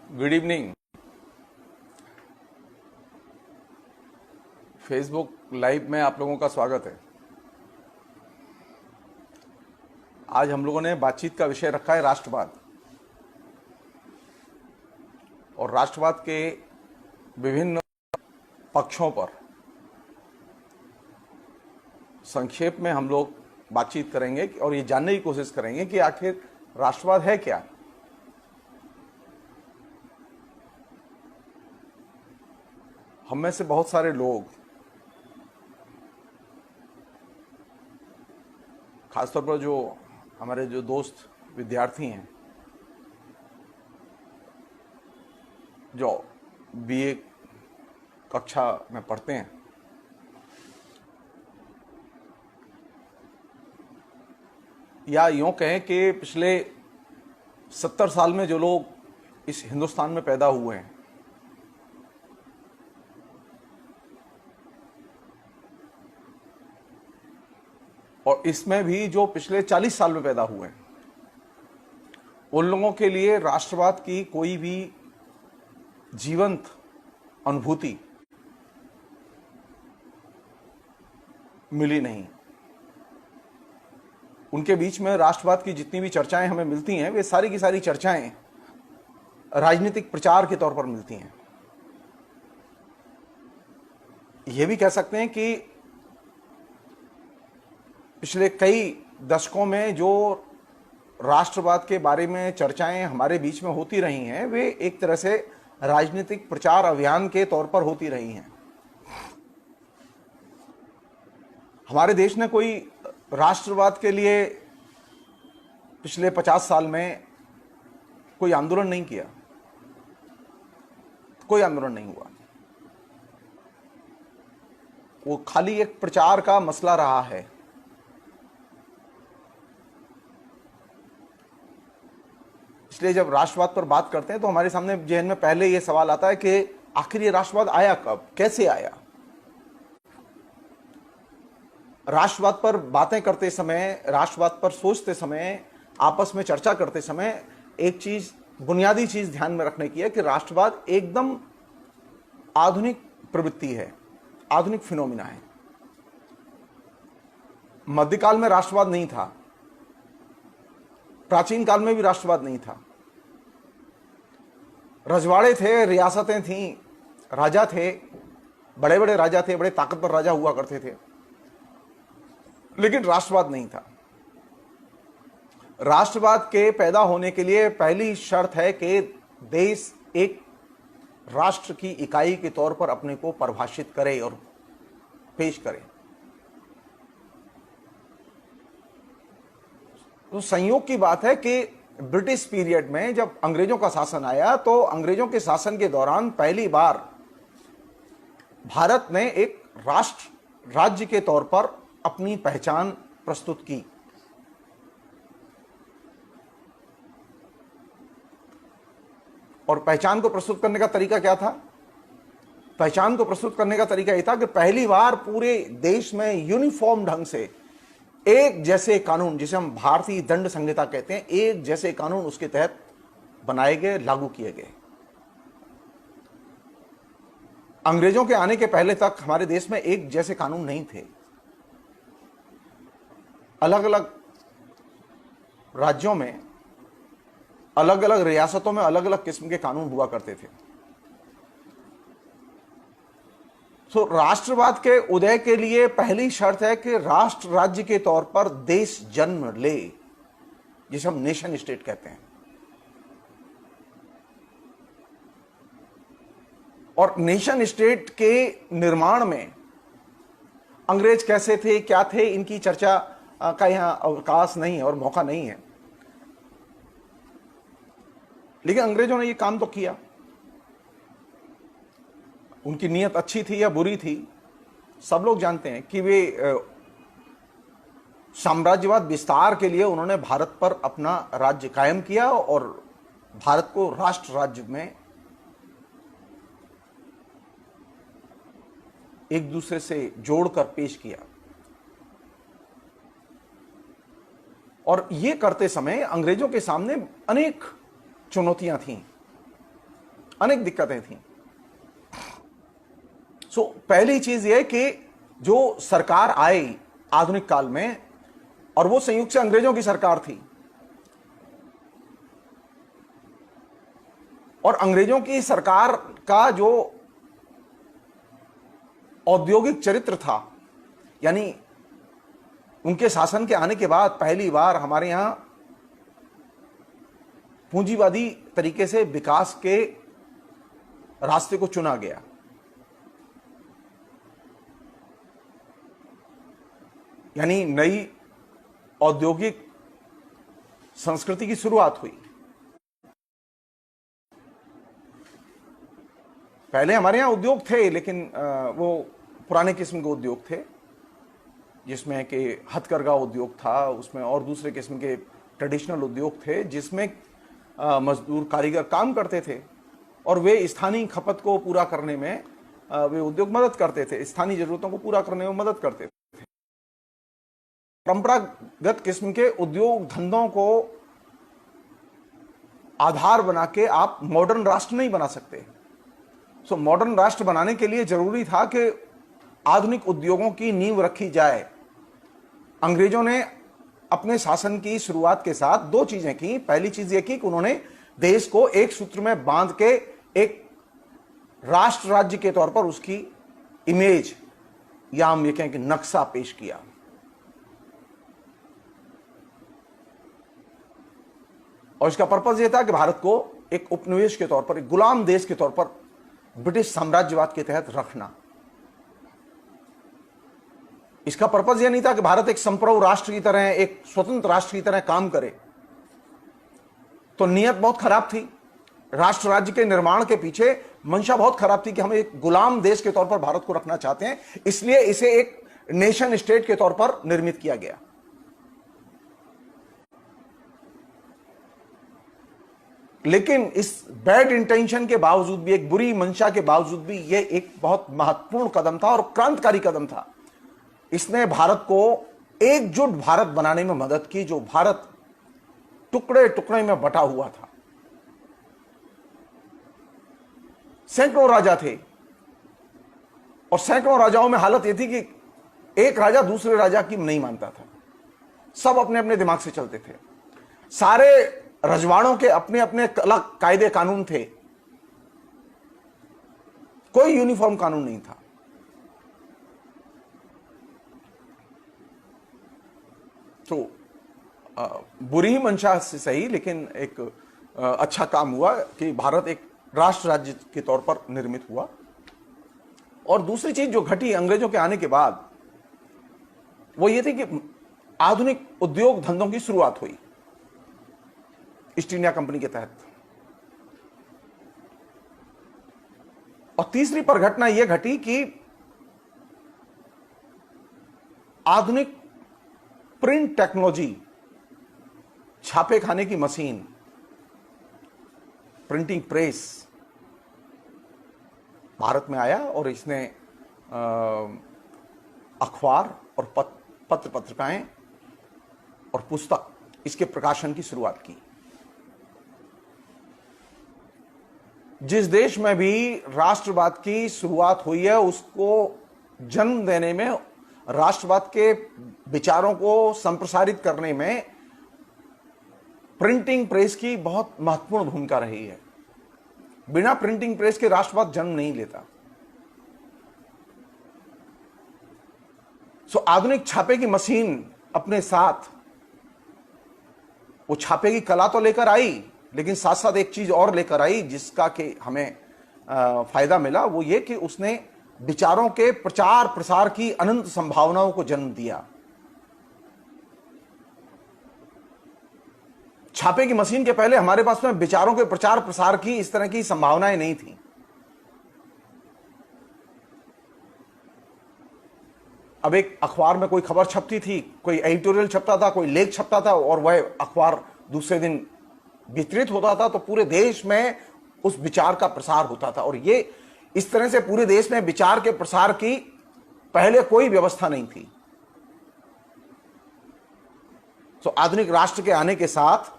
Good evening. Facebook live में आप लोगों का स्वागत है। आज हम लोगों ने बातचीत का विषय रखा है राष्ट्रवाद और राष्ट्रवाद के विभिन्न पक्षों पर संक्षेप में हम लोग बातचीत करेंगे और ये जानने की कोशिश करेंगे कि आखिर राष्ट्रवाद है क्या। हम में से बहुत सारे लोग, खासतौर पर जो हमारे जो दोस्त विद्यार्थी हैं जो बीए कक्षा में पढ़ते हैं, या यूँ कहें कि पिछले 70 साल में जो लोग इस हिंदुस्तान में पैदा हुए हैं, और इसमें भी जो पिछले 40 साल में पैदा हुए हैं, उन लोगों के लिए राष्ट्रवाद की कोई भी जीवंत अनुभूति मिली नहीं। उनके बीच में राष्ट्रवाद की जितनी भी चर्चाएं हमें मिलती हैं, वे सारी की सारी चर्चाएं राजनीतिक प्रचार के तौर पर मिलती हैं। यह भी कह सकते हैं कि पिछले कई दशकों में जो राष्ट्रवाद के बारे में चर्चाएं हमारे बीच में होती रही हैं, वे एक तरह से राजनीतिक प्रचार अभियान के तौर पर होती रही हैं। हमारे देश ने कोई राष्ट्रवाद के लिए पिछले 50 साल में कोई आंदोलन नहीं किया, कोई आंदोलन नहीं हुआ। वो खाली एक प्रचार का मसला रहा है। इसलिए जब राष्ट्रवाद पर बात करते हैं तो हमारे सामने जहन में पहले यह सवाल आता है कि आखिर ये राष्ट्रवाद आया कब, कैसे आया। राष्ट्रवाद पर बातें करते समय, राष्ट्रवाद पर सोचते समय, आपस में चर्चा करते समय एक चीज, बुनियादी चीज ध्यान में रखने की है कि राष्ट्रवाद एकदम आधुनिक प्रवृत्ति है, आधुनिक फिनोमिना है। मध्यकाल में राष्ट्रवाद नहीं था, प्राचीन काल में भी राष्ट्रवाद नहीं था। रजवाड़े थे, रियासतें थीं, राजा थे, बड़े बड़े राजा थे, बड़े ताकतवर राजा हुआ करते थे, लेकिन राष्ट्रवाद नहीं था। राष्ट्रवाद के पैदा होने के लिए पहली शर्त है कि देश एक राष्ट्र की इकाई के तौर पर अपने को परिभाषित करे और पेश करे। तो संयोग की बात है कि ब्रिटिश पीरियड में जब अंग्रेजों का शासन आया, तो अंग्रेजों के शासन के दौरान पहली बार भारत ने एक राष्ट्र, राज्य के तौर पर अपनी पहचान प्रस्तुत की। और पहचान को प्रस्तुत करने का तरीका क्या था? पहचान को प्रस्तुत करने का तरीका यह था कि पहली बार पूरे देश में यूनिफॉर्म ढंग से एक जैसे कानून, जिसे हम भारतीय दंड संहिता कहते हैं, एक जैसे कानून उसके तहत बनाए गए, लागू किए गए। अंग्रेजों के आने के पहले तक हमारे देश में एक जैसे कानून नहीं थे। अलग अलग राज्यों में, अलग अलग रियासतों में अलग अलग किस्म के कानून हुआ करते थे। तो राष्ट्रवाद के उदय के लिए पहली शर्त है कि राष्ट्र राज्य के तौर पर देश जन्म ले, जिसे हम नेशन स्टेट कहते हैं। और नेशन स्टेट के निर्माण में अंग्रेज कैसे थे, क्या थे, इनकी चर्चा का यहां अवकाश नहीं है और मौका नहीं है। लेकिन अंग्रेजों ने यह काम तो किया। उनकी नीयत अच्छी थी या बुरी थी, सब लोग जानते हैं कि वे साम्राज्यवाद विस्तार के लिए उन्होंने भारत पर अपना राज्य कायम किया और भारत को राष्ट्र राज्य में एक दूसरे से जोड़कर पेश किया। और ये करते समय अंग्रेजों के सामने अनेक चुनौतियां थीं। अनेक दिक्कतें थी। पहली चीज यह कि जो सरकार आई आधुनिक काल में, और वो संयुक्त से अंग्रेजों की सरकार थी, और अंग्रेजों की सरकार का जो औद्योगिक चरित्र था, यानी उनके शासन के आने के बाद पहली बार हमारे यहां पूंजीवादी तरीके से विकास के रास्ते को चुना गया। यानी नई औद्योगिक संस्कृति की शुरुआत हुई। पहले हमारे यहां उद्योग थे, लेकिन वो पुराने किस्म के उद्योग थे, जिसमें कि हथकरघा उद्योग था, उसमें और दूसरे किस्म के ट्रेडिशनल उद्योग थे जिसमें मजदूर कारीगर काम करते थे, और वे स्थानीय खपत को पूरा करने में वे उद्योग मदद करते थे, स्थानीय जरूरतों को पूरा करने में मदद करते थे। परंपरागत किस्म के उद्योग धंधों को आधार बना के आप मॉडर्न राष्ट्र नहीं बना सकते। मॉडर्न राष्ट्र बनाने के लिए जरूरी था कि आधुनिक उद्योगों की नींव रखी जाए। अंग्रेजों ने अपने शासन की शुरुआत के साथ दो चीजें की। पहली चीज यह की कि उन्होंने देश को एक सूत्र में बांध के एक राष्ट्र राज्य के तौर पर उसकी इमेज, या हम ये कहें कि नक्शा पेश किया। और इसका पर्पज यह था कि भारत को एक उपनिवेश के तौर पर, एक गुलाम देश के तौर पर ब्रिटिश साम्राज्यवाद के तहत रखना। इसका पर्पज यह नहीं था कि भारत एक संप्रभु राष्ट्र की तरह, एक स्वतंत्र राष्ट्र की तरह काम करे। तो नीयत बहुत खराब थी, राष्ट्र राज्य के निर्माण के पीछे मंशा बहुत खराब थी कि हम एक गुलाम देश के तौर पर भारत को रखना चाहते हैं, इसलिए इसे एक नेशन स्टेट के तौर पर निर्मित किया गया। लेकिन इस बैड इंटेंशन के बावजूद भी, एक बुरी मंशा के बावजूद भी, यह एक बहुत महत्वपूर्ण कदम था और क्रांतिकारी कदम था। इसने भारत को एकजुट भारत बनाने में मदद की, जो भारत टुकड़े टुकड़े में बटा हुआ था। सैकड़ों राजा थे, और सैकड़ों राजाओं में हालत यह थी कि एक राजा दूसरे राजा की नहीं मानता था, सब अपने अपने दिमाग से चलते थे। सारे रजवाड़ों के अपने अपने अलग कायदे कानून थे, कोई यूनिफॉर्म कानून नहीं था। तो बुरी ही मंशा से सही, लेकिन एक अच्छा काम हुआ कि भारत एक राष्ट्र राज्य के तौर पर निर्मित हुआ। और दूसरी चीज जो घटी अंग्रेजों के आने के बाद, वो ये थी कि आधुनिक उद्योग धंधों की शुरुआत हुई ईस्ट इंडिया कंपनी के तहत। और तीसरी पर घटना यह घटी कि आधुनिक प्रिंट टेक्नोलॉजी, छापे खाने की मशीन, प्रिंटिंग प्रेस भारत में आया, और इसने अखबार और पत्र पत्रिकाएं और पुस्तक, इसके प्रकाशन की शुरुआत की। जिस देश में भी राष्ट्रवाद की शुरुआत हुई है, उसको जन्म देने में, राष्ट्रवाद के विचारों को संप्रसारित करने में प्रिंटिंग प्रेस की बहुत महत्वपूर्ण भूमिका रही है। बिना प्रिंटिंग प्रेस के राष्ट्रवाद जन्म नहीं लेता। आधुनिक छापे की मशीन अपने साथ वो छापे की कला तो लेकर आई, लेकिन साथ साथ एक चीज और लेकर आई जिसका कि हमें फायदा मिला। वो ये कि उसने विचारों के प्रचार प्रसार की अनंत संभावनाओं को जन्म दिया। छापे की मशीन के पहले हमारे पास में विचारों के प्रचार प्रसार की इस तरह की संभावनाएं नहीं थी। अब एक अखबार में कोई खबर छपती थी, कोई एडिटोरियल छपता था, कोई लेख छपता था, और वह अखबार दूसरे दिन वितरित होता था, तो पूरे देश में उस विचार का प्रसार होता था। और ये इस तरह से पूरे देश में विचार के प्रसार की पहले कोई व्यवस्था नहीं थी। आधुनिक राष्ट्र के आने के साथ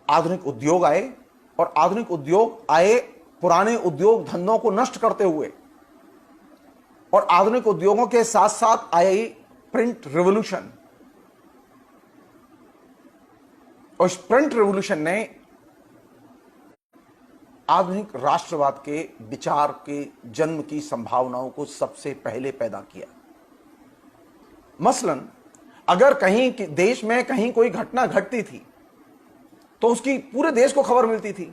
आधुनिक उद्योग आए, और आधुनिक उद्योग आए पुराने उद्योग धंधों को नष्ट करते हुए, और आधुनिक उद्योगों के साथ साथ आई प्रिंट रिवॉल्यूशन। और इस प्रिंट रिवॉल्यूशन ने आधुनिक राष्ट्रवाद के विचार के जन्म की संभावनाओं को सबसे पहले पैदा किया। मसलन अगर कहीं देश में कहीं कोई घटना घटती थी तो उसकी पूरे देश को खबर मिलती थी,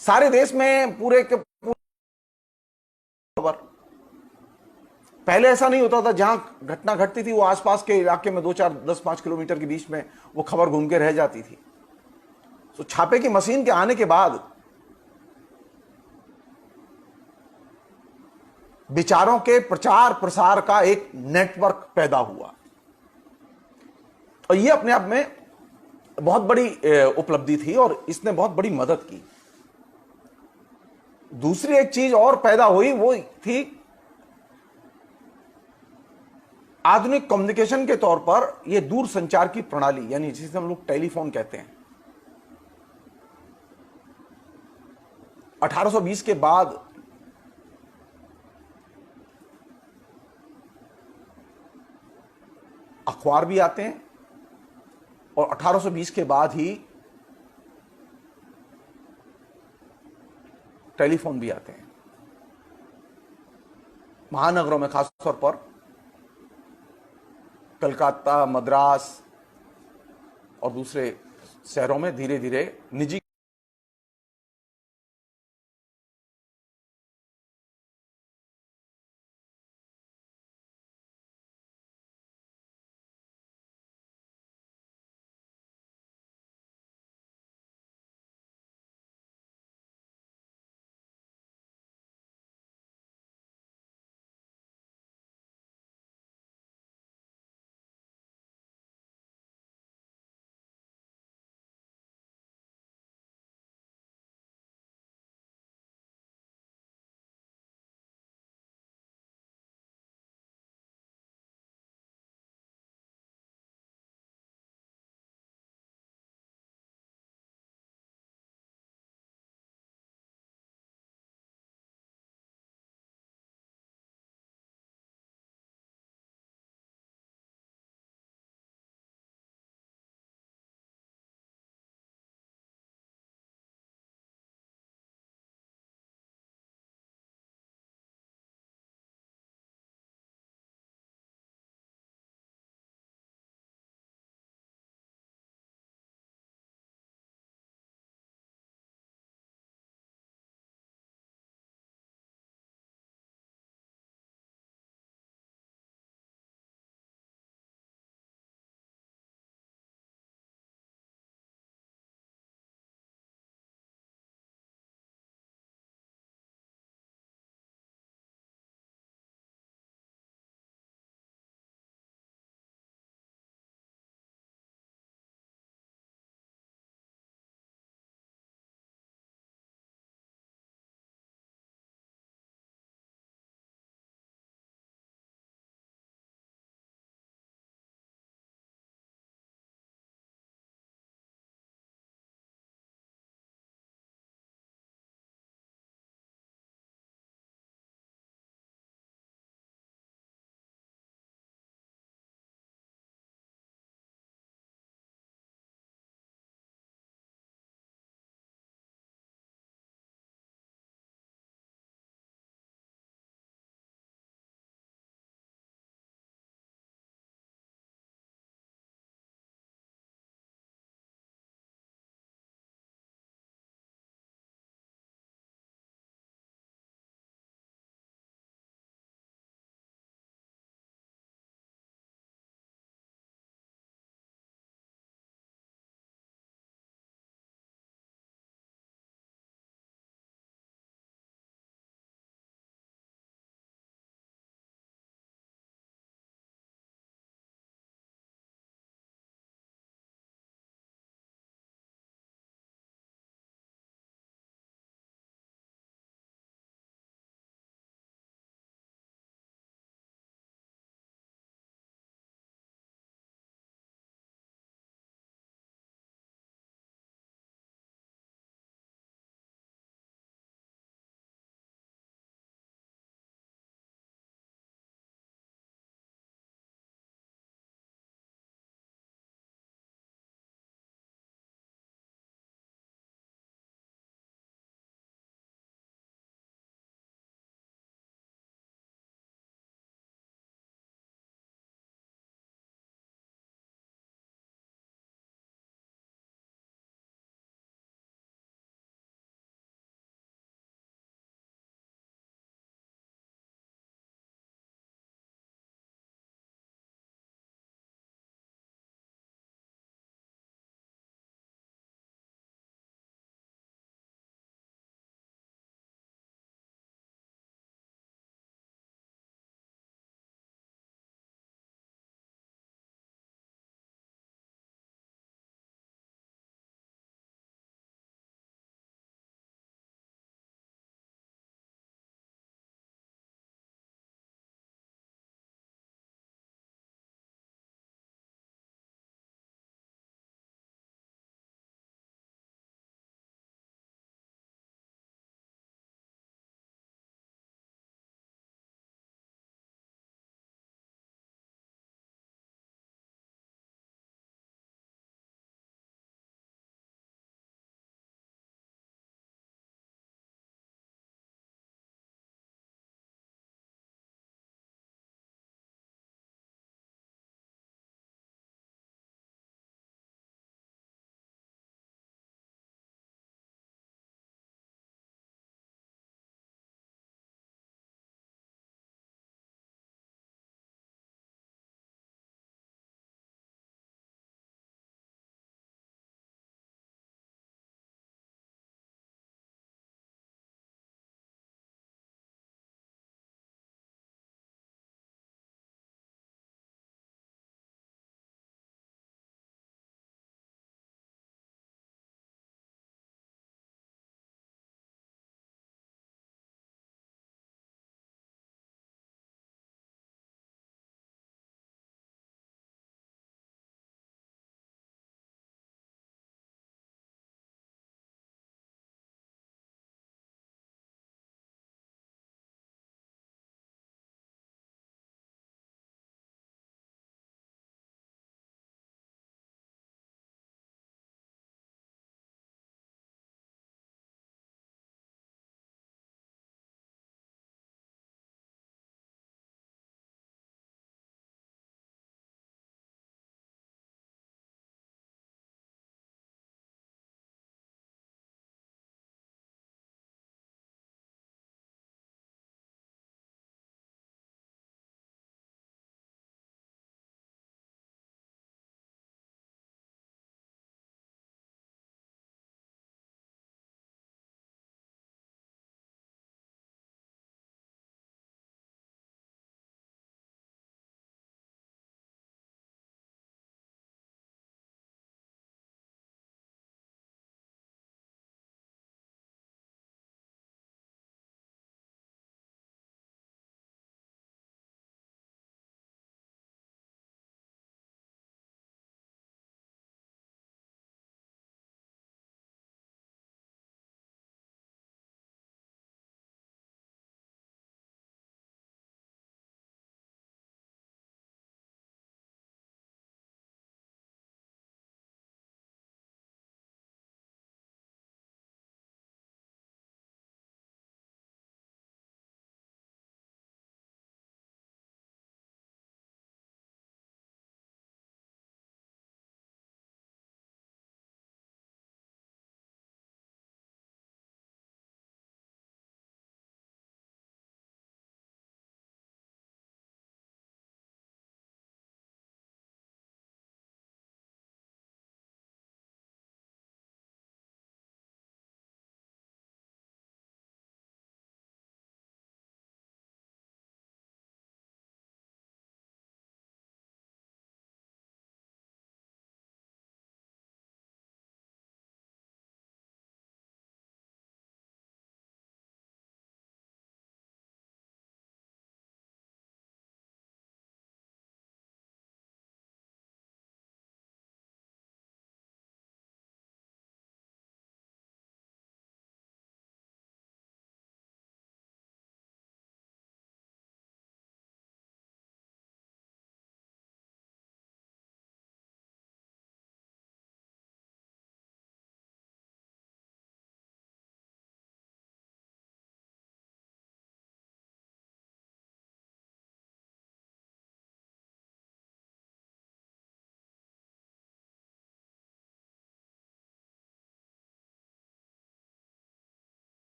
सारे देश में पूरे के खबर। पहले ऐसा नहीं होता था, जहां घटना घटती थी वो आसपास के इलाके में 2-4-10-5 किलोमीटर के बीच में वो खबर घूम के रह जाती थी। तो छापे की मशीन के आने के बाद विचारों के प्रचार प्रसार का एक नेटवर्क पैदा हुआ, और यह अपने आप में बहुत बड़ी उपलब्धि थी और इसने बहुत बड़ी मदद की। दूसरी एक चीज और पैदा हुई, वो थी आधुनिक कम्युनिकेशन के तौर पर यह दूर संचार की प्रणाली, यानी जिसे हम लोग टेलीफोन कहते हैं। 1820 के बाद अखबार भी आते हैं, और 1820 के बाद ही टेलीफोन भी आते हैं। महानगरों में खासतौर पर कलकत्ता, मद्रास और दूसरे शहरों में धीरे धीरे निजी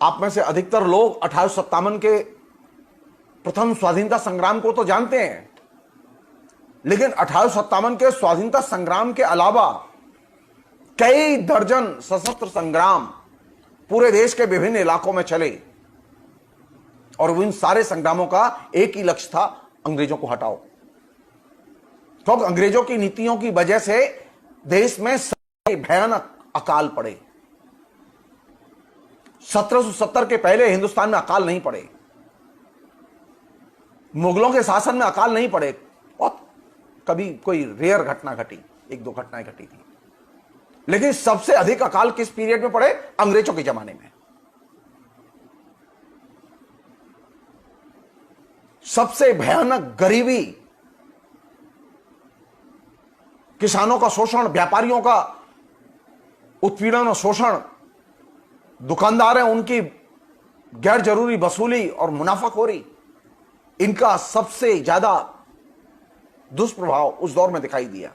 आप में से अधिकतर लोग 1857 के प्रथम स्वाधीनता संग्राम को तो जानते हैं, लेकिन 1857 के स्वाधीनता संग्राम के अलावा कई दर्जन सशस्त्र संग्राम पूरे देश के विभिन्न इलाकों में चले और इन सारे संग्रामों का एक ही लक्ष्य था, अंग्रेजों को हटाओ। क्योंकि अंग्रेजों की नीतियों की वजह से देश में भयानक अकाल पड़े। 1770 के पहले हिंदुस्तान में अकाल नहीं पड़े, मुगलों के शासन में अकाल नहीं पड़े, और कभी कोई रेयर घटना घटी, एक दो घटनाएं घटी थी, लेकिन सबसे अधिक अकाल किस पीरियड में पड़े? अंग्रेजों के जमाने में। सबसे भयानक गरीबी, किसानों का शोषण, व्यापारियों का उत्पीड़न और शोषण, दुकानदार हैं उनकी गैर जरूरी वसूली और मुनाफाखोरी, इनका सबसे ज्यादा दुष्प्रभाव उस दौर में दिखाई दिया।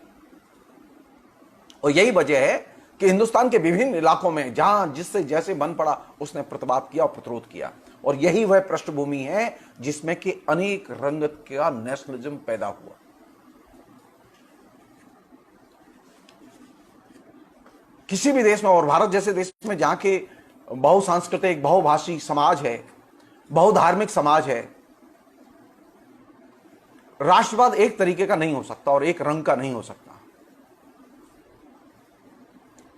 और यही वजह है कि हिंदुस्तान के विभिन्न इलाकों में जहां जिससे जैसे बन पड़ा उसने प्रतिवाद किया और प्रतिरोध किया, और यही वह पृष्ठभूमि है जिसमें कि अनेक रंगत का नेशनलिज्म पैदा हुआ। किसी भी देश में, और भारत जैसे देश में जहां के बहुसांस्कृतिक, बहुभाषी समाज है, बहुधार्मिक समाज है, राष्ट्रवाद एक तरीके का नहीं हो सकता और एक रंग का नहीं हो सकता।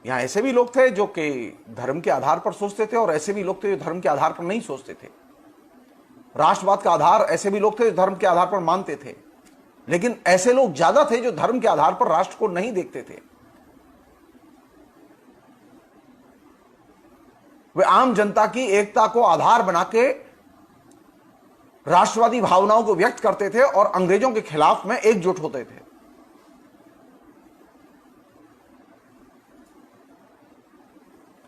यहां ऐसे भी लोग थे जो कि धर्म के आधार पर सोचते थे और ऐसे भी लोग थे जो धर्म के आधार पर नहीं सोचते थे। राष्ट्रवाद का आधार ऐसे भी लोग थे जो धर्म के आधार पर मानते थे, लेकिन ऐसे लोग ज्यादा थे जो धर्म के आधार पर राष्ट्र को नहीं देखते थे। वे आम जनता की एकता को आधार बना के राष्ट्रवादी भावनाओं को व्यक्त करते थे और अंग्रेजों के खिलाफ में एकजुट होते थे।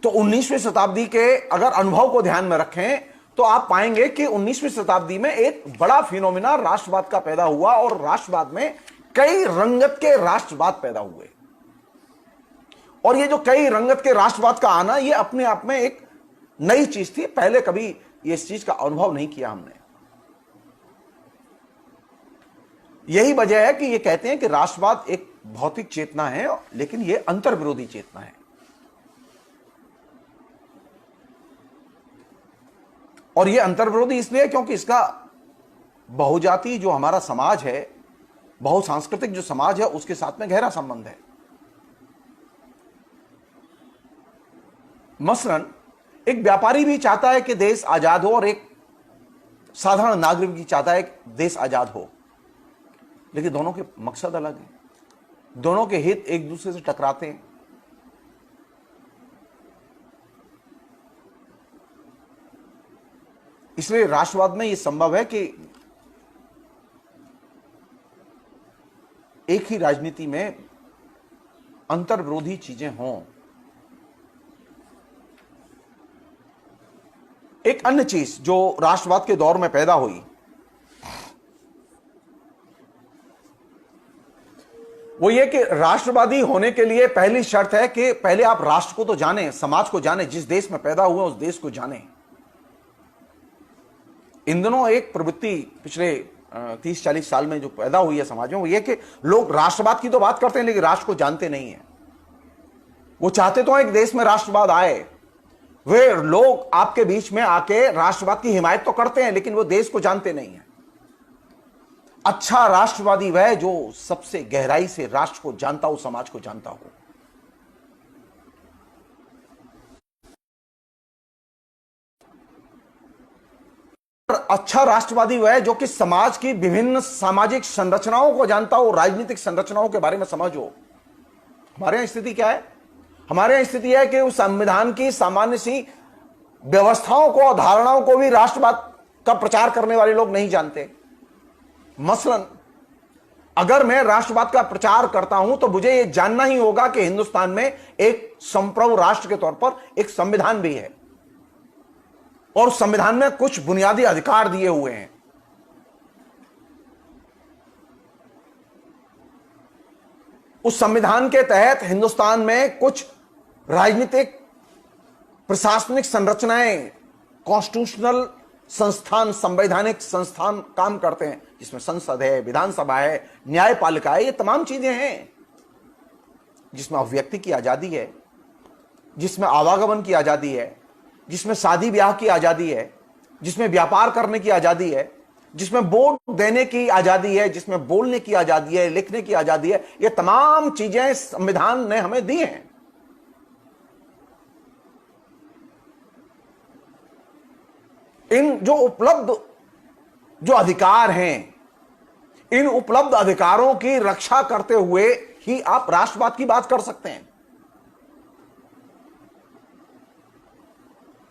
तो 19वीं शताब्दी के अगर अनुभव को ध्यान में रखें तो आप पाएंगे कि 19वीं शताब्दी में एक बड़ा फिनोमिना राष्ट्रवाद का पैदा हुआ और राष्ट्रवाद में कई रंगत के राष्ट्रवाद पैदा हुए। और ये जो कई रंगत के राष्ट्रवाद का आना, ये अपने आप में एक नई चीज थी, पहले कभी ये इस चीज का अनुभव नहीं किया हमने। यही वजह है कि ये कहते हैं कि राष्ट्रवाद एक भौतिक चेतना है, लेकिन ये अंतर्विरोधी चेतना है। और ये अंतर्विरोधी इसलिए क्योंकि इसका बहुजाति जो हमारा समाज है, बहुसांस्कृतिक जो समाज है, उसके साथ में गहरा संबंध है। मसलन एक व्यापारी भी चाहता है कि देश आजाद हो और एक साधारण नागरिक भी चाहता है कि देश आजाद हो, लेकिन दोनों के मकसद अलग हैं, दोनों के हित एक दूसरे से टकराते हैं। इसलिए राष्ट्रवाद में यह संभव है कि एक ही राजनीति में अंतर्विरोधी चीजें हों। एक अन्य चीज जो राष्ट्रवाद के दौर में पैदा हुई वो ये कि राष्ट्रवादी होने के लिए पहली शर्त है कि पहले आप राष्ट्र को तो जानें, समाज को जानें, जिस देश में पैदा हुए उस देश को जानें। इन दिनों एक प्रवृत्ति पिछले 30-40 साल में जो पैदा हुई है समाज में, वो ये कि लोग राष्ट्रवाद की तो बात करते हैं लेकिन राष्ट्र को जानते नहीं है। वो चाहते तो एक देश में राष्ट्रवाद आए, वे लोग आपके बीच में आके राष्ट्रवाद की हिमायत तो करते हैं, लेकिन वो देश को जानते नहीं है। अच्छा राष्ट्रवादी वह जो सबसे गहराई से राष्ट्र को जानता हो, समाज को जानता हो। अच्छा राष्ट्रवादी वह जो कि समाज की विभिन्न सामाजिक संरचनाओं को जानता हो, राजनीतिक संरचनाओं के बारे में समझ हो। हमारे यहां स्थिति क्या है? हमारे यहां स्थिति है कि उस संविधान की सामान्य सी व्यवस्थाओं को, धारणाओं को भी राष्ट्रवाद का प्रचार करने वाले लोग नहीं जानते। मसलन अगर मैं राष्ट्रवाद का प्रचार करता हूं तो मुझे यह जानना ही होगा कि हिंदुस्तान में एक संप्रभु राष्ट्र के तौर पर एक संविधान भी है और संविधान में कुछ बुनियादी अधिकार दिए हुए हैं। उस संविधान के तहत हिंदुस्तान में कुछ राजनीतिक प्रशासनिक संरचनाएं कॉन्स्टिट्यूशनल संस्थान, संवैधानिक संस्थान काम करते हैं, जिसमें संसद है, विधानसभा है, न्यायपालिका है, ये तमाम चीजें हैं, जिसमें अभिव्यक्ति की आजादी है, जिसमें आवागमन की आजादी है, जिसमें शादी ब्याह की आजादी है, जिसमें व्यापार करने की आजादी है, जिसमें वोट देने की आजादी है, जिसमें बोलने की आजादी है, लिखने की आजादी है, ये तमाम चीजें संविधान ने हमें दी हैं। इन जो उपलब्ध जो अधिकार हैं, इन उपलब्ध अधिकारों की रक्षा करते हुए ही आप राष्ट्रवाद की बात कर सकते हैं।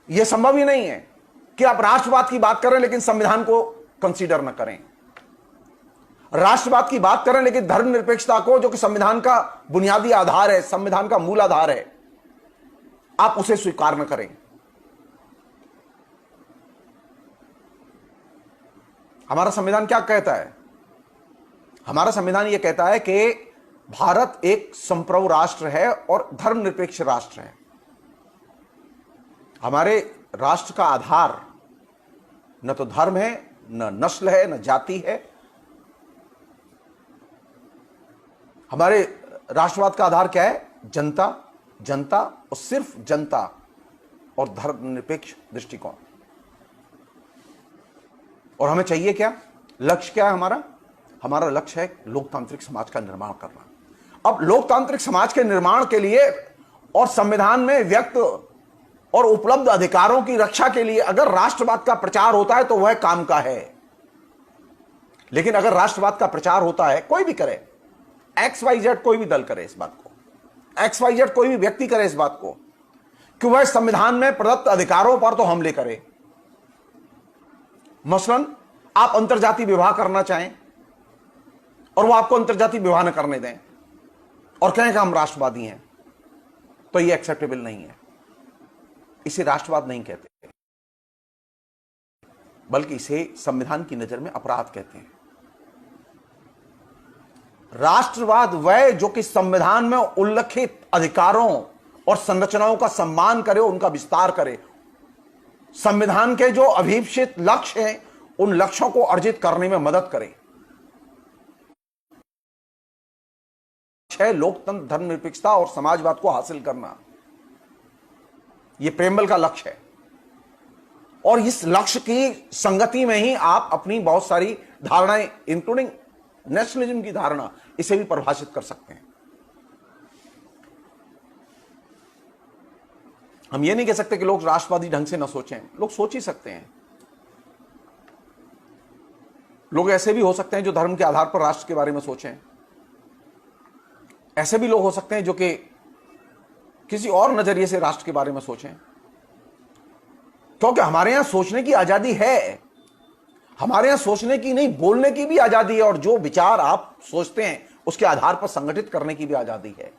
यह संभव ही नहीं है कि आप राष्ट्रवाद की बात करें लेकिन संविधान को कंसीडर न करें, राष्ट्रवाद की बात करें लेकिन धर्मनिरपेक्षता को, जो कि संविधान का बुनियादी आधार है, संविधान का मूल आधार है, आप उसे स्वीकार न करें। हमारा संविधान क्या कहता है? हमारा संविधान यह कहता है कि भारत एक संप्रभु राष्ट्र है और धर्मनिरपेक्ष राष्ट्र है। हमारे राष्ट्र का आधार न तो धर्म है, न नस्ल है, न जाति है। हमारे राष्ट्रवाद का आधार क्या है? जनता, जनता और सिर्फ जनता और धर्मनिरपेक्ष दृष्टिकोण। और हमें चाहिए क्या? लक्ष्य क्या है हमारा? हमारा लक्ष्य है लोकतांत्रिक समाज का निर्माण करना। अब लोकतांत्रिक समाज के निर्माण के लिए और संविधान में व्यक्त और उपलब्ध अधिकारों की रक्षा के लिए अगर राष्ट्रवाद का प्रचार होता है तो वह काम का है। लेकिन अगर राष्ट्रवाद का प्रचार होता है, कोई भी करे, XYZ कोई भी दल करे इस बात को, XYZ कोई भी व्यक्ति करे इस बात को, कि वह संविधान में प्रदत्त अधिकारों पर तो हमले करे। मसलन आप अंतरजातीय विवाह करना चाहें और वो आपको अंतरजातीय विवाह न करने दें और कहें कि हम राष्ट्रवादी हैं, तो ये एक्सेप्टेबल नहीं है। इसे राष्ट्रवाद नहीं कहते, बल्कि इसे संविधान की नजर में अपराध कहते हैं। राष्ट्रवाद वह जो कि संविधान में उल्लिखित अधिकारों और संरचनाओं का सम्मान करे, उनका विस्तार करे, संविधान के जो अभिप्सित लक्ष्य हैं उन लक्ष्यों को अर्जित करने में मदद करे। लोकतंत्र, धर्मनिरपेक्षता और समाजवाद को हासिल करना, यह प्रेमबल का लक्ष्य है। और इस लक्ष्य की संगति में ही आप अपनी बहुत सारी धारणाएं, इंक्लूडिंग नेशनलिज्म की धारणा, इसे भी परिभाषित कर सकते हैं। हम ये नहीं कह सकते कि लोग राष्ट्रवादी ढंग से न सोचें, लोग सोच ही सकते हैं। लोग ऐसे भी हो सकते हैं जो धर्म के आधार पर राष्ट्र के बारे में सोचें, ऐसे भी लोग हो सकते हैं जो कि किसी और नजरिए से राष्ट्र के बारे में सोचें, क्योंकि हमारे यहां सोचने की आजादी है। हमारे यहां सोचने की नहीं, बोलने की भी आजादी है, और जो विचार आप सोचते हैं उसके आधार पर संगठित करने की भी आजादी है।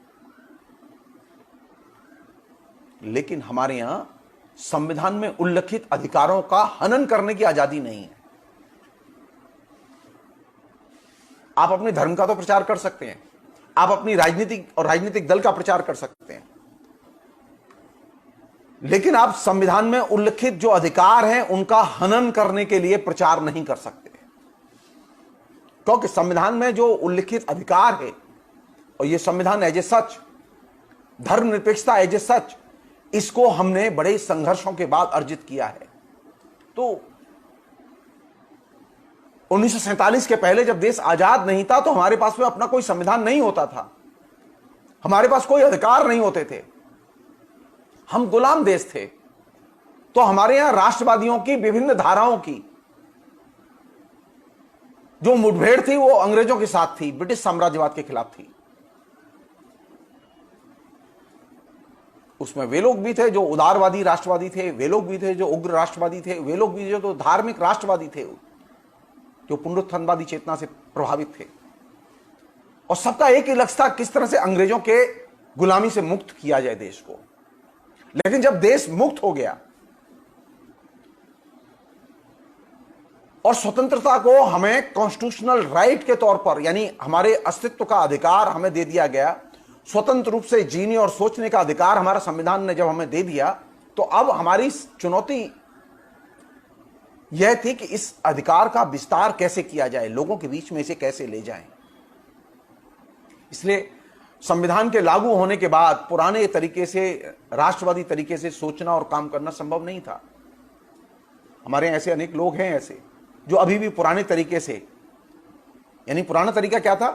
लेकिन हमारे यहां संविधान में उल्लिखित अधिकारों का हनन करने की आजादी नहीं है। आप अपने धर्म का तो प्रचार कर सकते हैं, आप अपनी राजनीतिक दल का प्रचार कर सकते हैं, लेकिन आप संविधान में उल्लिखित जो अधिकार हैं उनका हनन करने के लिए प्रचार नहीं कर सकते, क्योंकि संविधान में जो उल्लिखित अधिकार है, और यह संविधान एज ए सच, धर्मनिरपेक्षता एज ए सच, इसको हमने बड़े संघर्षों के बाद अर्जित किया है। तो 1947 के पहले जब देश आजाद नहीं था तो हमारे पास में अपना कोई संविधान नहीं होता था, हमारे पास कोई अधिकार नहीं होते थे, हम गुलाम देश थे। तो हमारे यहां राष्ट्रवादियों की विभिन्न धाराओं की जो मुठभेड़ थी वो अंग्रेजों के साथ थी, ब्रिटिश साम्राज्यवाद के खिलाफ थी। उसमें वे लोग भी थे जो उदारवादी राष्ट्रवादी थे, वे लोग भी थे जो उग्र राष्ट्रवादी थे, वे लोग भी जो धार्मिक राष्ट्रवादी थे, जो पुनरुत्थानवादी चेतना से प्रभावित थे। और सबका एक ही लक्ष्य था, किस तरह से अंग्रेजों के गुलामी से मुक्त किया जाए देश को। लेकिन जब देश मुक्त हो गया और स्वतंत्रता को हमें कॉन्स्टिट्यूशनल राइट के तौर पर, यानी हमारे अस्तित्व का अधिकार हमें दे दिया गया, स्वतंत्र रूप से जीने और सोचने का अधिकार हमारा संविधान ने जब हमें दे दिया, तो अब हमारी चुनौती यह थी कि इस अधिकार का विस्तार कैसे किया जाए, लोगों के बीच में इसे कैसे ले जाएं। इसलिए संविधान के लागू होने के बाद पुराने तरीके से, राष्ट्रवादी तरीके से सोचना और काम करना संभव नहीं था। हमारे यहाँ ऐसे अनेक लोग हैं ऐसे जो अभी भी पुराने तरीके से, यानी पुराना तरीका क्या था,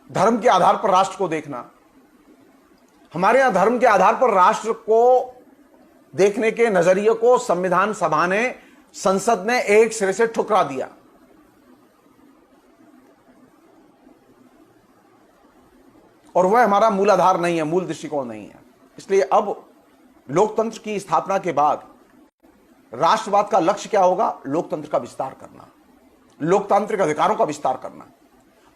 धर्म के आधार पर राष्ट्र को देखना। हमारे यहां धर्म के आधार पर राष्ट्र को देखने के नजरिए को संविधान सभा ने, संसद ने एक सिरे से ठुकरा दिया। और वह हमारा मूलाधार नहीं है, मूल दृष्टिकोण नहीं है। इसलिए अब लोकतंत्र की स्थापना के बाद राष्ट्रवाद का लक्ष्य क्या होगा? लोकतंत्र का विस्तार करना, लोकतांत्रिक अधिकारों का विस्तार करना।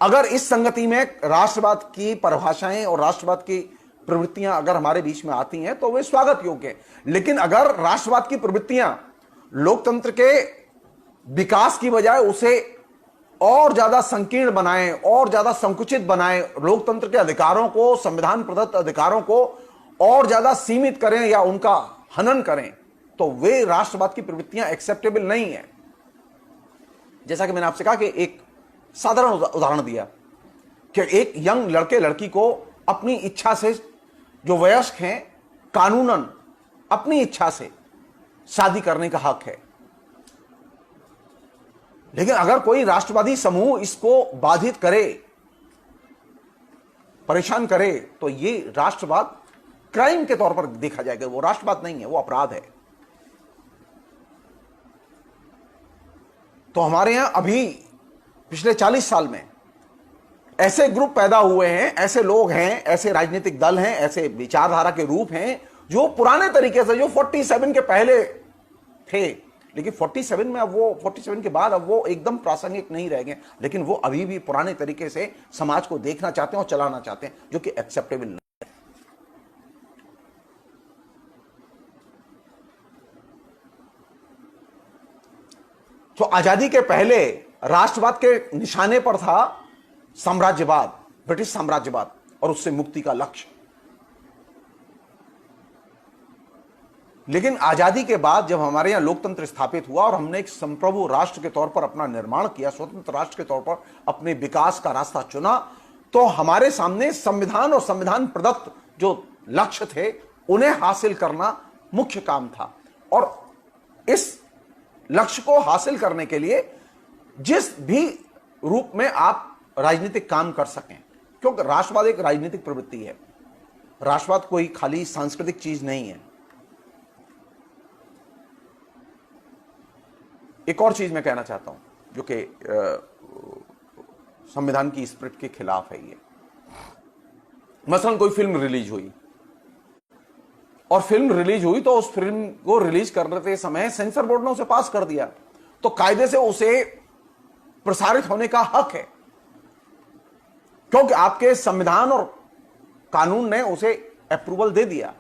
अगर इस संगति में राष्ट्रवाद की परिभाषाएं और राष्ट्रवाद की प्रवृत्तियां अगर हमारे बीच में आती हैं तो वे स्वागत योग्य है। लेकिन अगर राष्ट्रवाद की प्रवृत्तियां लोकतंत्र के विकास की बजाय उसे और ज्यादा संकीर्ण बनाएं, और ज्यादा संकुचित बनाएं, लोकतंत्र के अधिकारों को, संविधान प्रदत्त अधिकारों को और ज्यादा सीमित करें या उनका हनन करें, तो वे राष्ट्रवाद की प्रवृत्तियां एक्सेप्टेबल नहीं है। जैसा कि मैंने आपसे कहा कि एक साधारण उदाहरण दिया कि एक यंग लड़के लड़की को अपनी इच्छा से, जो वयस्क हैं, कानूनन अपनी इच्छा से शादी करने का हक है। लेकिन अगर कोई राष्ट्रवादी समूह इसको बाधित करे, परेशान करे, तो ये राष्ट्रवाद क्राइम के तौर पर देखा जाएगा। वो राष्ट्रवाद नहीं है, वो अपराध है। तो हमारे यहां अभी पिछले 40 साल में ऐसे ग्रुप पैदा हुए हैं, ऐसे लोग हैं, ऐसे राजनीतिक दल हैं, ऐसे विचारधारा के रूप हैं जो पुराने तरीके से, जो 47 के पहले थे, लेकिन 47 में अब वो, 47 के बाद अब वो एकदम प्रासंगिक नहीं रह गए, लेकिन वो अभी भी पुराने तरीके से समाज को देखना चाहते हैं और चलाना चाहते हैं, जो कि एक्सेप्टेबल नहीं है। तो आजादी के पहले राष्ट्रवाद के निशाने पर था साम्राज्यवाद, ब्रिटिश साम्राज्यवाद, और उससे मुक्ति का लक्ष्य। लेकिन आजादी के बाद जब हमारे यहां लोकतंत्र स्थापित हुआ और हमने एक संप्रभु राष्ट्र के तौर पर अपना निर्माण किया, स्वतंत्र राष्ट्र के तौर पर अपने विकास का रास्ता चुना, तो हमारे सामने संविधान और संविधान प्रदत्त जो लक्ष्य थे उन्हें हासिल करना मुख्य काम था। और इस लक्ष्य को हासिल करने के लिए जिस भी रूप में आप राजनीतिक काम कर सकें, क्योंकि राष्ट्रवाद एक राजनीतिक प्रवृत्ति है, राष्ट्रवाद कोई खाली सांस्कृतिक चीज नहीं है। एक और चीज मैं कहना चाहता हूं जो कि संविधान की स्पिरिट के खिलाफ है। ये मसलन कोई फिल्म रिलीज हुई, और फिल्म रिलीज हुई तो उस फिल्म को रिलीज करते समय सेंसर बोर्ड ने उसे पास कर दिया, तो कायदे से उसे प्रसारित होने का हक है, क्योंकि आपके संविधान और कानून ने उसे अप्रूवल दे दिया।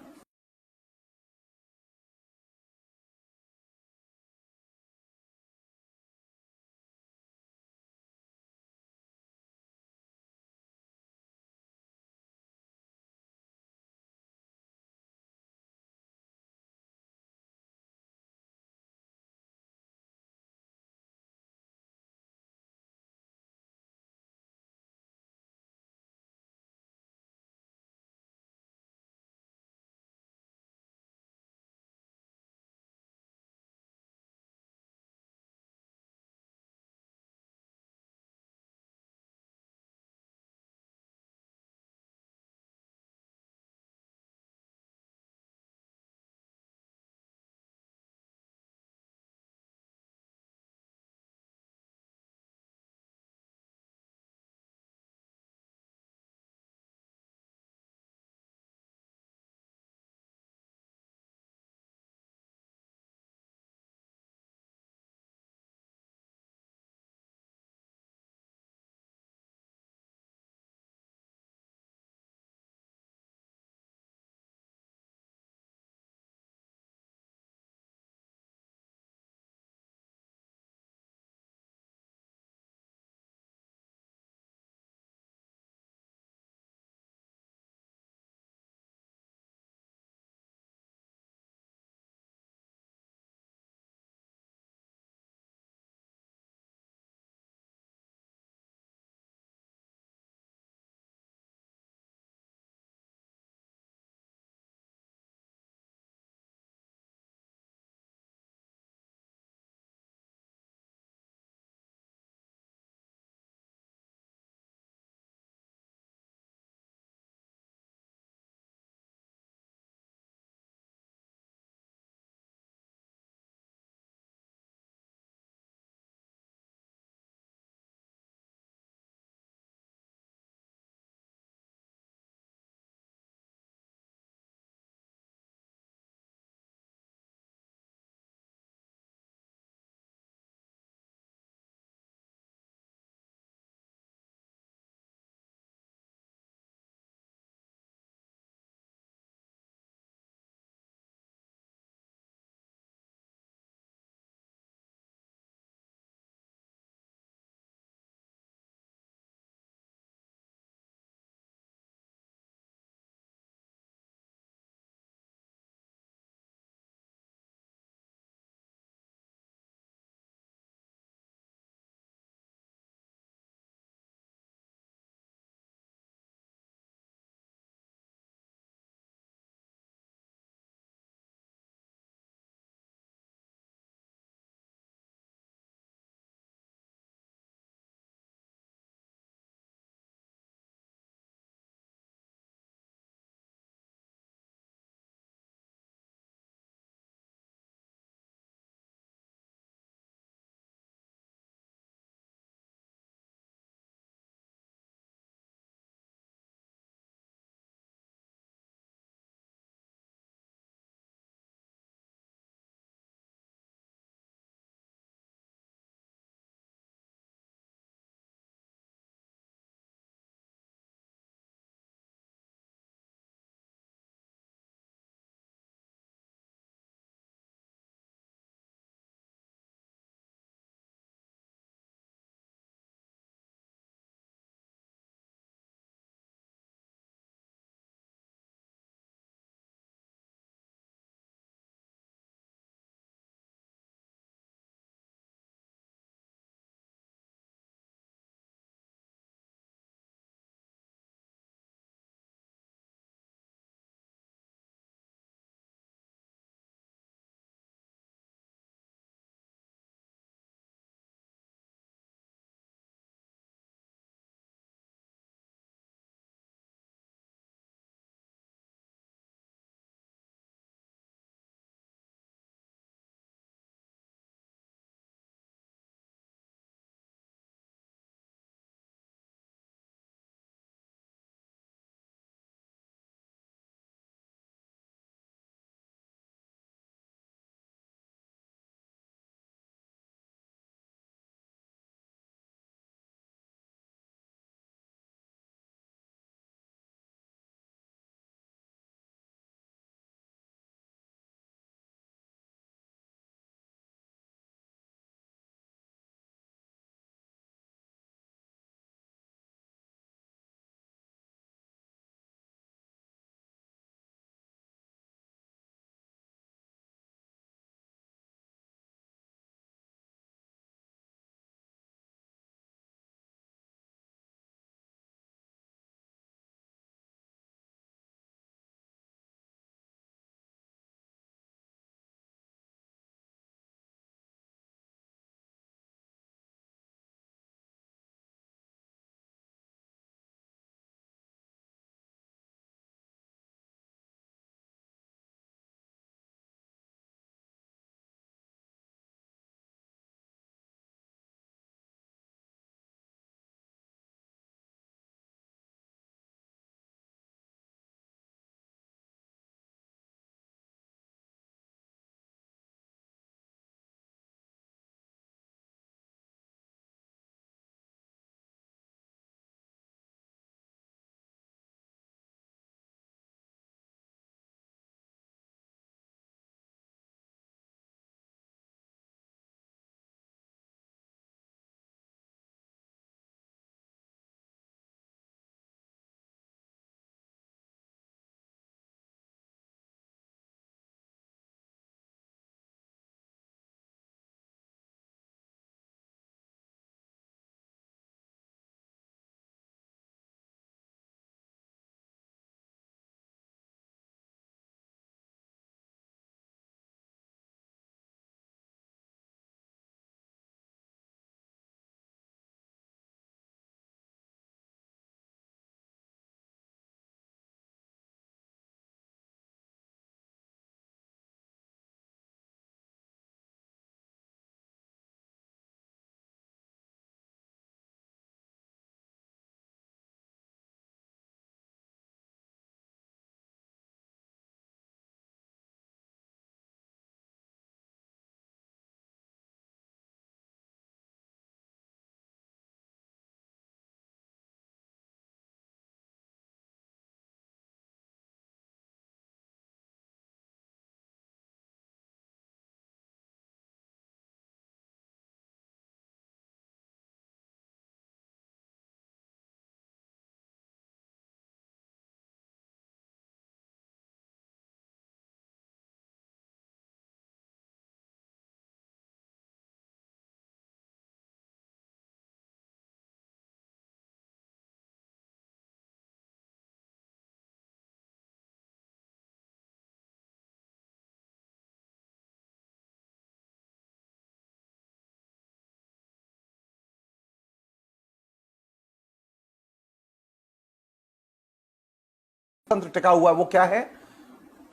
लोकतंत्र टिका हुआ है वो क्या है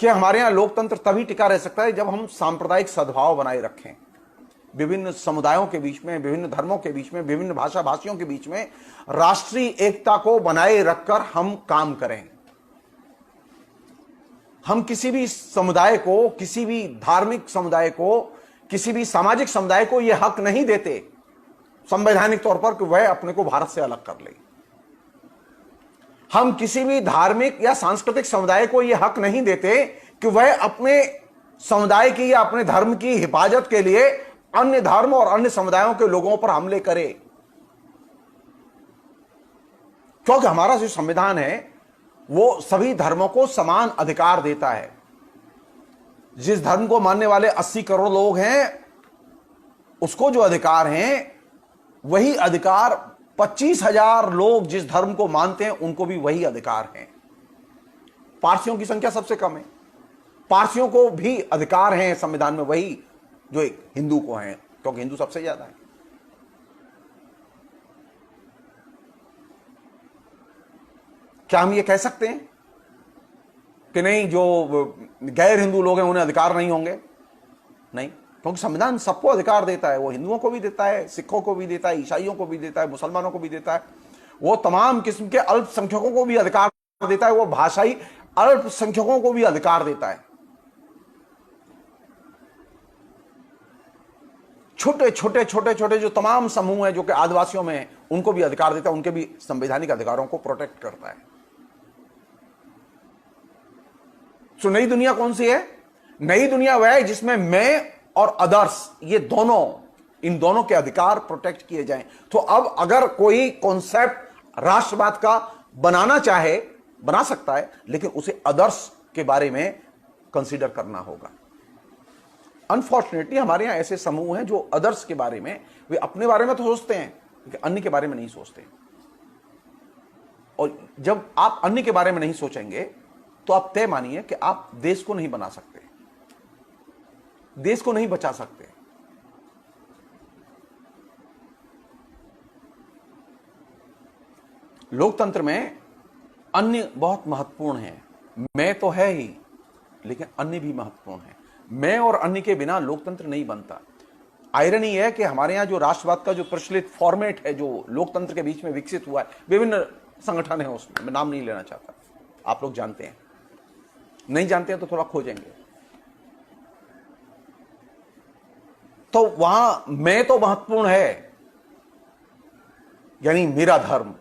कि हमारे यहां लोकतंत्र तभी टिका रह सकता है जब हम सांप्रदायिक सद्भाव बनाए रखें, विभिन्न समुदायों के बीच में, विभिन्न धर्मों के बीच में, विभिन्न भाषा भाषियों के बीच में राष्ट्रीय एकता को बनाए रखकर हम काम करें। हम किसी भी समुदाय को, किसी भी धार्मिक समुदाय को, किसी भी सामाजिक समुदाय को यह हक नहीं देते संवैधानिक तौर पर कि वह अपने को भारत से अलग कर ले। हम किसी भी धार्मिक या सांस्कृतिक समुदाय को यह हक नहीं देते कि वह अपने समुदाय की या अपने धर्म की हिफाजत के लिए अन्य धर्म और अन्य समुदायों के लोगों पर हमले करे, क्योंकि हमारा जो संविधान है वो सभी धर्मों को समान अधिकार देता है। जिस धर्म को मानने वाले 80 करोड़ लोग हैं उसको जो अधिकार हैं वही अधिकार 25,000 लोग जिस धर्म को मानते हैं उनको भी वही अधिकार हैं। पारसियों की संख्या सबसे कम है, पारसियों को भी अधिकार हैं संविधान में वही जो एक हिंदू को हैं, क्योंकि हिंदू सबसे ज्यादा है। क्या हम ये कह सकते हैं कि नहीं जो गैर हिंदू लोग हैं उन्हें अधिकार नहीं होंगे? नहीं, क्योंकि संविधान सबको अधिकार देता है। वो हिंदुओं को भी देता है, सिखों को भी देता है, ईसाइयों को भी देता है, मुसलमानों को भी देता है, वो तमाम किस्म के अल्पसंख्यकों को भी अधिकार देता है, वो भाषाई अल्पसंख्यकों को भी अधिकार देता है। छोटे छोटे छोटे छोटे जो तमाम समूह हैं जो कि आदिवासियों में हैं उनको भी अधिकार देता है, उनके भी संवैधानिक अधिकारों को प्रोटेक्ट करता है। तो नई दुनिया कौन सी है? नई दुनिया वह है जिसमें मैं और अदर्स, ये दोनों, इन दोनों के अधिकार प्रोटेक्ट किए जाएं। तो अब अगर कोई कॉन्सेप्ट राष्ट्रवाद का बनाना चाहे बना सकता है, लेकिन उसे अदर्स के बारे में कंसीडर करना होगा। अनफॉर्चुनेटली हमारे यहां ऐसे समूह हैं जो अदर्स के बारे में, वे अपने बारे में तो सोचते हैं लेकिन अन्य के बारे में नहीं सोचते। और जब आप अन्य के बारे में नहीं सोचेंगे तो आप तय मानिए कि आप देश को नहीं बना सकते, देश को नहीं बचा सकते। लोकतंत्र में अन्य बहुत महत्वपूर्ण है। मैं तो है ही, लेकिन अन्य भी महत्वपूर्ण है। मैं और अन्य के बिना लोकतंत्र नहीं बनता। आयरनी है कि हमारे यहां जो राष्ट्रवाद का जो प्रचलित फॉर्मेट है जो लोकतंत्र के बीच में विकसित हुआ है, विभिन्न संगठन है उसमें, मैं नाम नहीं लेना चाहता, आप लोग जानते हैं, नहीं जानते हैं तो थोड़ा खोजेंगे। तो वहां मैं तो महत्वपूर्ण है, यानी मेरा धर्म,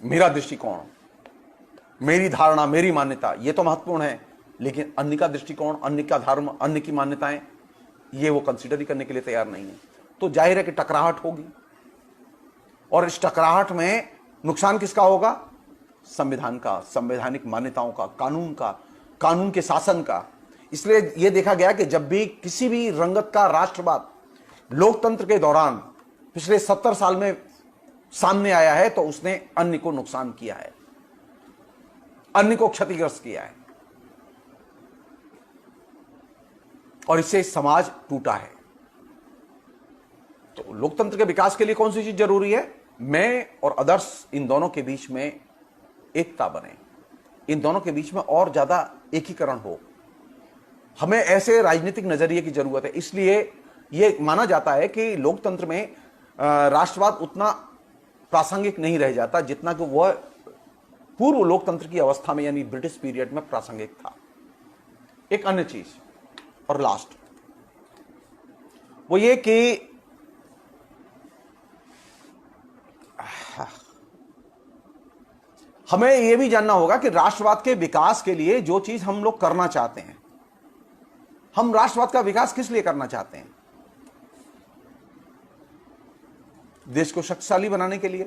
मेरा दृष्टिकोण, मेरी धारणा, मेरी मान्यता, ये तो महत्वपूर्ण है। लेकिन अन्य का दृष्टिकोण, अन्य का धर्म, अन्य की मान्यताएं, ये वो कंसीडर ही करने के लिए तैयार नहीं है। तो जाहिर है कि टकराहट होगी, और इस टकराहट में नुकसान किसका होगा? संविधान का, संवैधानिक मान्यताओं का, कानून का, कानून के शासन का। इसलिए यह देखा गया कि जब भी किसी भी रंगत का राष्ट्रवाद लोकतंत्र के दौरान पिछले 70 साल में सामने आया है तो उसने अन्य को नुकसान किया है, अन्य को क्षतिग्रस्त किया है, और इससे समाज टूटा है। तो लोकतंत्र के विकास के लिए कौन सी चीज जरूरी है? मैं और अदर्स, इन दोनों के बीच में एकता बने, इन दोनों के बीच में और ज्यादा एकीकरण हो। हमें ऐसे राजनीतिक नजरिए की जरूरत है। इसलिए यह माना जाता है कि लोकतंत्र में राष्ट्रवाद उतना प्रासंगिक नहीं रह जाता जितना कि वह पूर्व लोकतंत्र की अवस्था में, यानी ब्रिटिश पीरियड में प्रासंगिक था। एक अन्य चीज और लास्ट, वो ये कि हमें यह भी जानना होगा कि राष्ट्रवाद के विकास के लिए जो चीज हम लोग करना चाहते हैं, हम राष्ट्रवाद का विकास किस लिए करना चाहते हैं? देश को शक्तिशाली बनाने के लिए।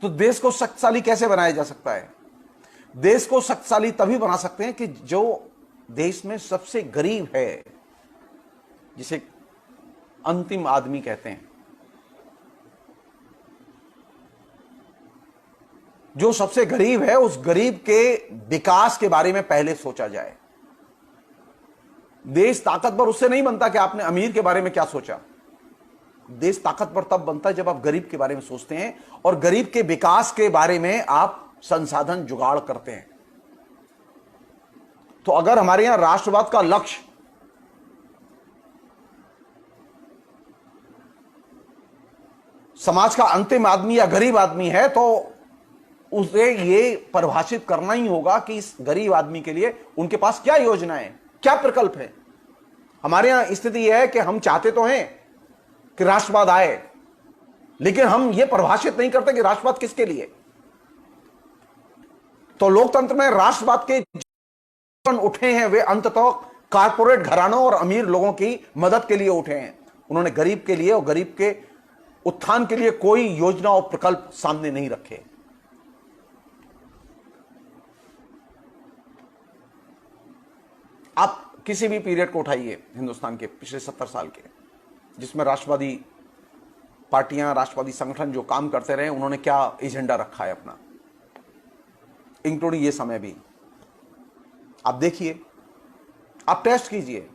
तो देश को शक्तिशाली कैसे बनाया जा सकता है? देश को शक्तिशाली तभी बना सकते हैं कि जो देश में सबसे गरीब है, जिसे अंतिम आदमी कहते हैं, जो सबसे गरीब है, उस गरीब के विकास के बारे में पहले सोचा जाए। देश ताकतवर उससे नहीं बनता कि आपने अमीर के बारे में क्या सोचा। देश ताकतवर तब बनता है जब आप गरीब के बारे में सोचते हैं और गरीब के विकास के बारे में आप संसाधन जुगाड़ करते हैं। तो अगर हमारे यहां राष्ट्रवाद का लक्ष्य समाज का अंतिम आदमी या गरीब आदमी है, तो उसे ये परिभाषित करना ही होगा कि इस गरीब आदमी के लिए उनके पास क्या योजनाएं, क्या प्रकल्प है। हमारे यहां स्थिति यह है कि हम चाहते तो हैं कि राष्ट्रवाद आए, लेकिन हम यह परिभाषित नहीं करते कि राष्ट्रवाद किसके लिए। तो लोकतंत्र में राष्ट्रवाद के उठे हैं वे अंततः कारपोरेट घरानों और अमीर लोगों की मदद के लिए उठे हैं। उन्होंने गरीब के लिए और गरीब के उत्थान के लिए कोई योजना और प्रकल्प सामने नहीं रखे। आप किसी भी पीरियड को उठाइए हिंदुस्तान के पिछले 70 साल के, जिसमें राष्ट्रवादी पार्टियां, राष्ट्रवादी संगठन जो काम करते रहे, उन्होंने क्या एजेंडा रखा है अपना, इंक्लूडिंग ये समय भी। आप देखिए, आप टेस्ट कीजिए,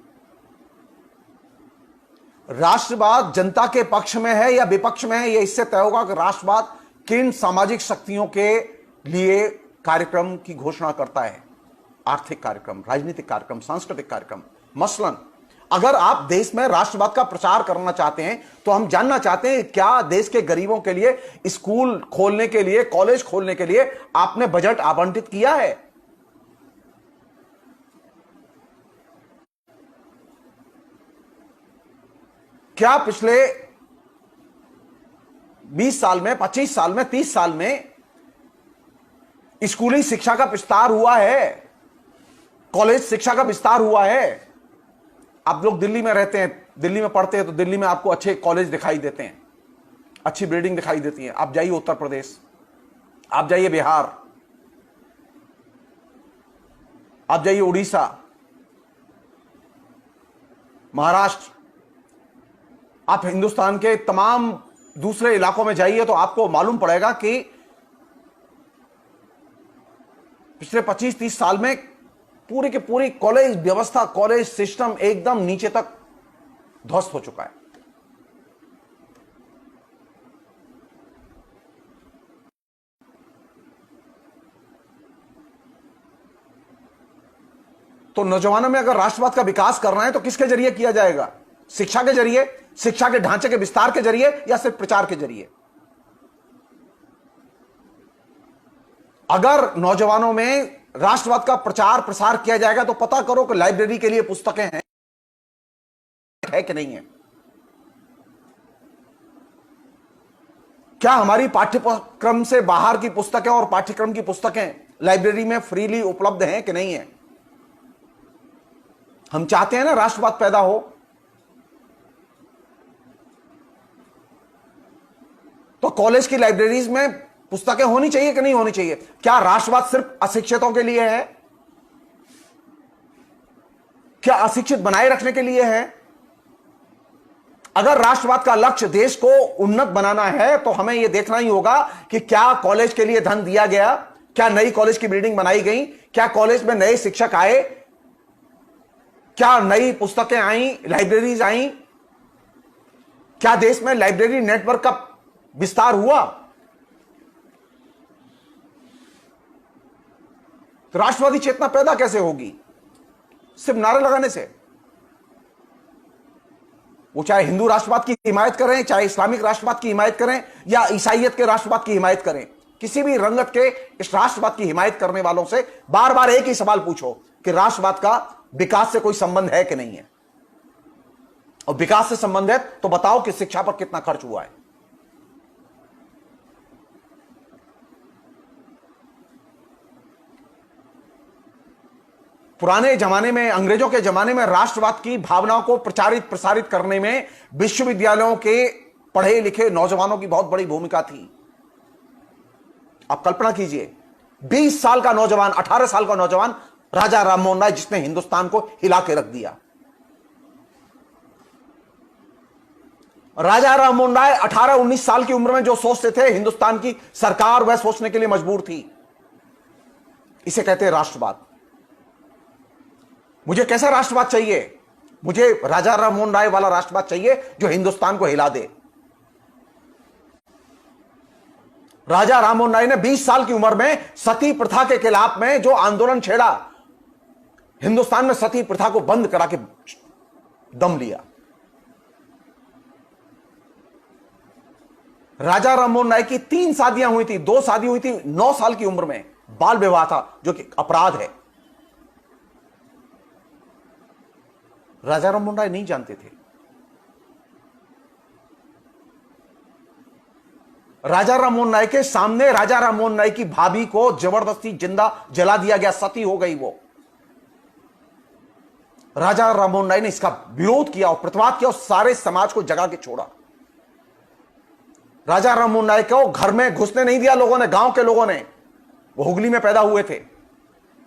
राष्ट्रवाद जनता के पक्ष में है या विपक्ष में है, यह इससे तय होगा कि राष्ट्रवाद किन सामाजिक शक्तियों के लिए कार्यक्रम की घोषणा करता है। आर्थिक कार्यक्रम, राजनीतिक कार्यक्रम, सांस्कृतिक कार्यक्रम। मसलन अगर आप देश में राष्ट्रवाद का प्रचार करना चाहते हैं, तो हम जानना चाहते हैं क्या देश के गरीबों के लिए स्कूल खोलने के लिए, कॉलेज खोलने के लिए आपने बजट आवंटित किया है? क्या पिछले 20 साल में, 25 साल में, 30 साल में स्कूली शिक्षा का विस्तार हुआ है? कॉलेज शिक्षा का विस्तार हुआ है? आप लोग दिल्ली में रहते हैं, दिल्ली में पढ़ते हैं, तो दिल्ली में आपको अच्छे कॉलेज दिखाई देते हैं, अच्छी बिल्डिंग दिखाई देती है। आप जाइए उत्तर प्रदेश, आप जाइए बिहार, आप जाइए उड़ीसा, महाराष्ट्र, आप हिंदुस्तान के तमाम दूसरे इलाकों में जाइए, तो आपको मालूम पड़ेगा कि पिछले 25-30 साल में पूरी की पूरी कॉलेज व्यवस्था, कॉलेज सिस्टम एकदम नीचे तक ध्वस्त हो चुका है। तो नौजवानों में अगर राष्ट्रवाद का विकास करना है तो किसके जरिए किया जाएगा? शिक्षा के जरिए, शिक्षा के ढांचे के विस्तार के जरिए, या सिर्फ प्रचार के जरिए? अगर नौजवानों में राष्ट्रवाद का प्रचार प्रसार किया जाएगा, तो पता करो कि लाइब्रेरी के लिए पुस्तकें हैं है कि नहीं है। क्या हमारी पाठ्यक्रम से बाहर की पुस्तकें और पाठ्यक्रम की पुस्तकें लाइब्रेरी में फ्रीली उपलब्ध हैं कि नहीं है? हम चाहते हैं ना राष्ट्रवाद पैदा हो, तो कॉलेज की लाइब्रेरीज में पुस्तकें होनी चाहिए कि नहीं होनी चाहिए? क्या राष्ट्रवाद सिर्फ अशिक्षितों के लिए है? क्या अशिक्षित बनाए रखने के लिए है? अगर राष्ट्रवाद का लक्ष्य देश को उन्नत बनाना है, तो हमें यह देखना ही होगा कि क्या कॉलेज के लिए धन दिया गया, क्या नई कॉलेज की बिल्डिंग बनाई गई, क्या कॉलेज में नए शिक्षक आए, क्या नई पुस्तकें आई, लाइब्रेरीज आई, क्या देश में लाइब्रेरी नेटवर्क का विस्तार हुआ? तो राष्ट्रवादी चेतना पैदा कैसे होगी? सिर्फ नारे लगाने से। वो चाहे हिंदू राष्ट्रवाद की हिमायत करें, चाहे इस्लामिक राष्ट्रवाद की हिमायत करें, या ईसाइयत के राष्ट्रवाद की हिमायत करें, किसी भी रंगत के इस राष्ट्रवाद की हिमायत करने वालों से बार बार एक ही सवाल पूछो कि राष्ट्रवाद का विकास से कोई संबंध है कि नहीं है। और विकास से संबंध है तो बताओ कि शिक्षा पर कितना खर्च हुआ है। पुराने जमाने में, अंग्रेजों के जमाने में राष्ट्रवाद की भावनाओं को प्रचारित प्रसारित करने में विश्वविद्यालयों के पढ़े लिखे नौजवानों की बहुत बड़ी भूमिका थी। आप कल्पना कीजिए, 20 साल का नौजवान, 18 साल का नौजवान, राजा राममोहन राय, जिसने हिंदुस्तान को हिला के रख दिया। राजा राममोहन राय 18-19 साल की उम्र में जो सोचते थे, हिंदुस्तान की सरकार वह सोचने के लिए मजबूर थी। इसे कहते हैं राष्ट्रवाद। मुझे कैसा राष्ट्रवाद चाहिए? मुझे राजा राममोहन राय वाला राष्ट्रवाद चाहिए जो हिंदुस्तान को हिला दे। राजा राममोहन राय ने 20 साल की उम्र में सती प्रथा के खिलाफ में जो आंदोलन छेड़ा, हिंदुस्तान में सती प्रथा को बंद करा के दम लिया। राजा राममोहन राय की 3 शादियां हुई थी, 2 शादी हुई थी 9 साल की उम्र में, बाल विवाह था जो कि अपराध है। राजा राममोहन राय नहीं जानते थे। राजा राममोहन राय के सामने राजा राममोहन राय की भाभी को जबरदस्ती जिंदा जला दिया गया, सती हो गई वो। राजा राममोहन राय ने इसका विरोध किया और प्रतिवाद किया और सारे समाज को जगा के छोड़ा। राजा राममोहन राय को घर में घुसने नहीं दिया लोगों ने, गांव के लोगों ने। वो हुगली में पैदा हुए थे,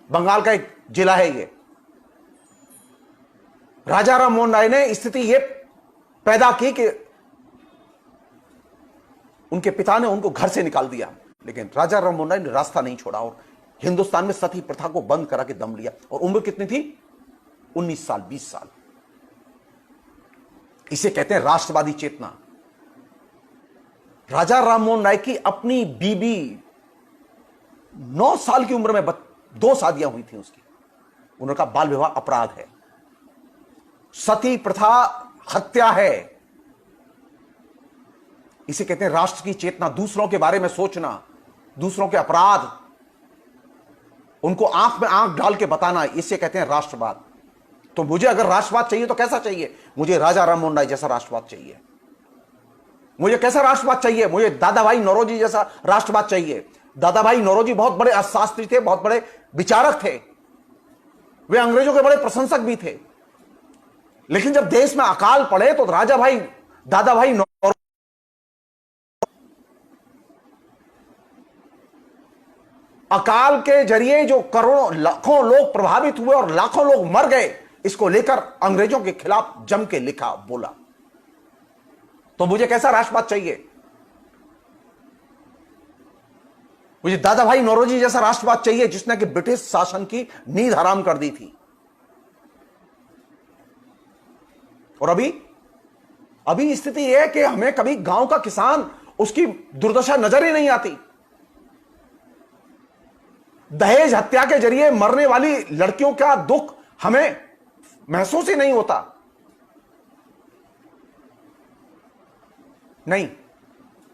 बंगाल का एक जिला है ये। राजा राममोहन राय ने स्थिति ये पैदा की कि उनके पिता ने उनको घर से निकाल दिया, लेकिन राजा राममोहन राय ने रास्ता नहीं छोड़ा और हिंदुस्तान में सती प्रथा को बंद करा के दम लिया। और उम्र कितनी थी? 19 साल, 20 साल। इसे कहते हैं राष्ट्रवादी चेतना। राजा राममोहन राय की अपनी बीबी 9 साल की उम्र में 2 शादियां हुई थी उसकी। उन्होंने कहा बाल विवाह अपराध है, सती प्रथा हत्या है। इसे कहते हैं राष्ट्र की चेतना, दूसरों के बारे में सोचना, दूसरों के अपराध उनको आंख में आंख डाल के बताना, इसे कहते हैं राष्ट्रवाद। तो मुझे अगर राष्ट्रवाद चाहिए तो कैसा चाहिए? मुझे राजा राममोहन राय जैसा राष्ट्रवाद चाहिए। मुझे कैसा राष्ट्रवाद चाहिए? मुझे दादा भाई नौरोजी जैसा राष्ट्रवाद चाहिए। दादा भाई नौरोजी बहुत बड़े अर्थशास्त्री थे, बहुत बड़े विचारक थे, वे अंग्रेजों के बड़े प्रशंसक भी थे। लेकिन जब देश में अकाल पड़े तो दादा भाई नौरोजी अकाल के जरिए जो करोड़ों लाखों लोग प्रभावित हुए और लाखों लोग मर गए, इसको लेकर अंग्रेजों के खिलाफ जम के लिखा, बोला। तो मुझे कैसा राष्ट्रवाद चाहिए? मुझे दादा भाई नौरोजी जैसा राष्ट्रवाद चाहिए जिसने कि ब्रिटिश शासन की नींद हराम कर दी थी। और अभी स्थिति यह है कि हमें कभी गांव का किसान, उसकी दुर्दशा नजर ही नहीं आती। दहेज हत्या के जरिए मरने वाली लड़कियों का दुख हमें महसूस ही नहीं होता। नहीं,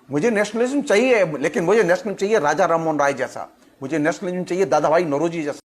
मुझे नेशनलिज्म चाहिए, लेकिन मुझे नेशनलिज्म चाहिए राजा राममोहन राय जैसा, मुझे नेशनलिज्म चाहिए दादा भाई नौरोजी जैसा।